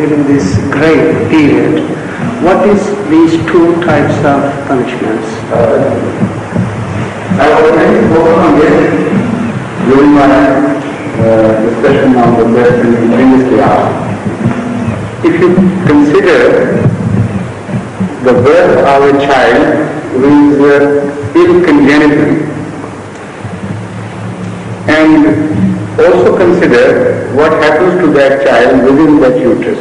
during this great period, what is these two types of punishments? I already spoken on this during my discussion on the question previously asked. If you consider the birth of a child who is ill congenitally, and also consider what happens to that child within that uterus.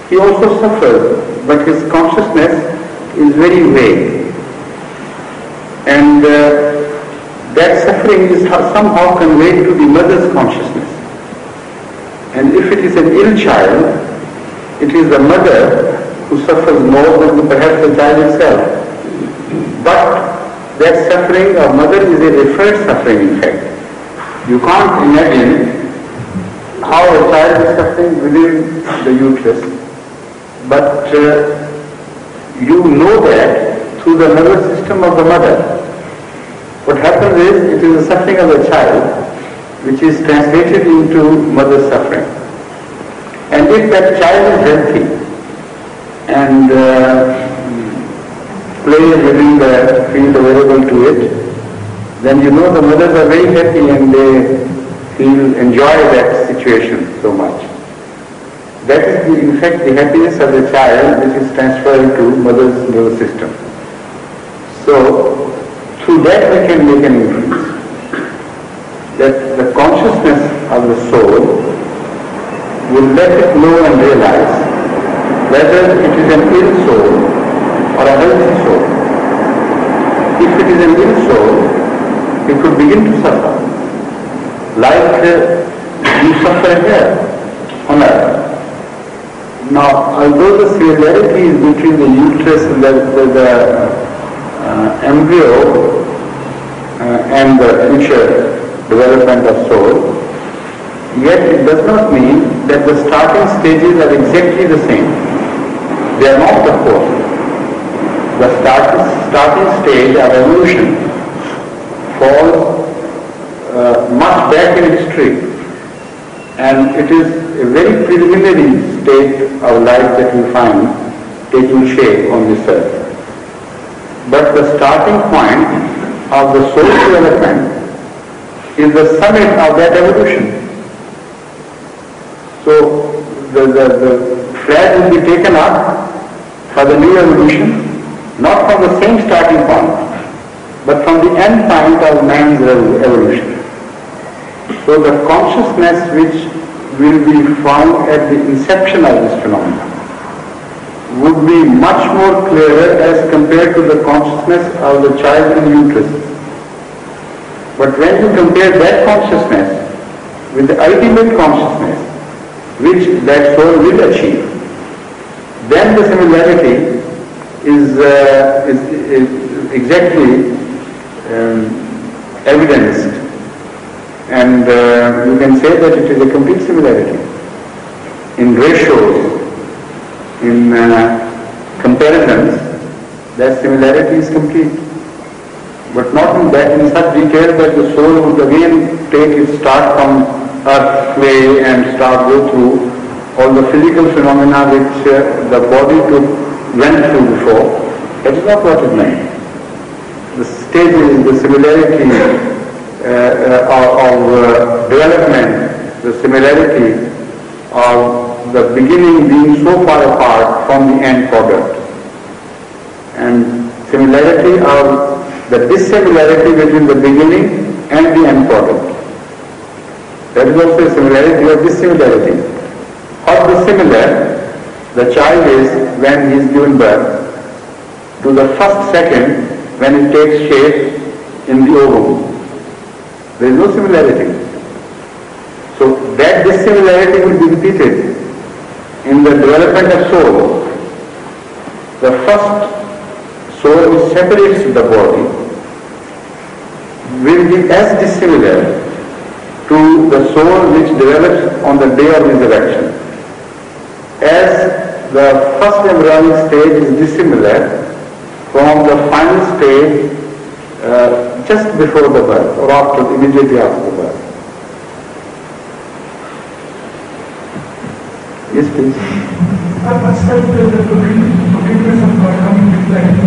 He also suffers, but his consciousness is very vague. And that suffering is somehow conveyed to the mother's consciousness. And if it is an ill child, it is the mother who suffers more than perhaps the child itself. But that suffering of mother is a referred suffering, in fact. You can't imagine how a child is suffering within the uterus, but you know that through the nervous system of the mother. What happens is, it is the suffering of the child which is translated into mother's suffering. And if that child is healthy and plays within the field available to it, then you know the mothers are very happy and they enjoy that situation so much. That is in fact the happiness of the child which is transferred to mother's nervous system. So through that we can make an inference that the consciousness of the soul will let it know and realize whether it is an ill soul or a healthy soul. If it is an ill soul, it could begin to suffer, like you suffer here on earth. Now, although the similarities between the uterus and the embryo and the future development of soul, yet it does not mean that the starting stages are exactly the same. They are not, of course. The starting stage of evolution falls much back in history, and it is a very preliminary state of life that we find taking shape on this earth. But the starting point of the soul development is the summit of that evolution. So the flag will be taken up for the new evolution, not from the same starting point, but from the end point of man's evolution. So the consciousness which will be found at the inception of this phenomenon would be much more clearer as compared to the consciousness of the child in the uterus. But when you compare that consciousness with the ultimate consciousness which that soul will achieve, then the similarity is exactly evidenced, and you can say that it is a complete similarity in ratios, in comparisons. That similarity is complete, but not in such detail that the soul would again take its start from earth, clay, and go through all the physical phenomena which the body went through before. That is not what it meant. The stages, the similarity of development, the similarity of the beginning being so far apart from the end product, and similarity of the dissimilarity between the beginning and the end product. There is also a similarity or dissimilarity. How dissimilar the child is when he is given birth to the first second when it takes shape in the ovum. There is no similarity. So that dissimilarity will be repeated in the development of soul. The first soul which separates the body will be as dissimilar to the soul which develops on the day of resurrection as the first embryonic stage is dissimilar from the final stage just before the birth or immediately after the birth. Yes, please. I accept the forgiveness of God coming to play.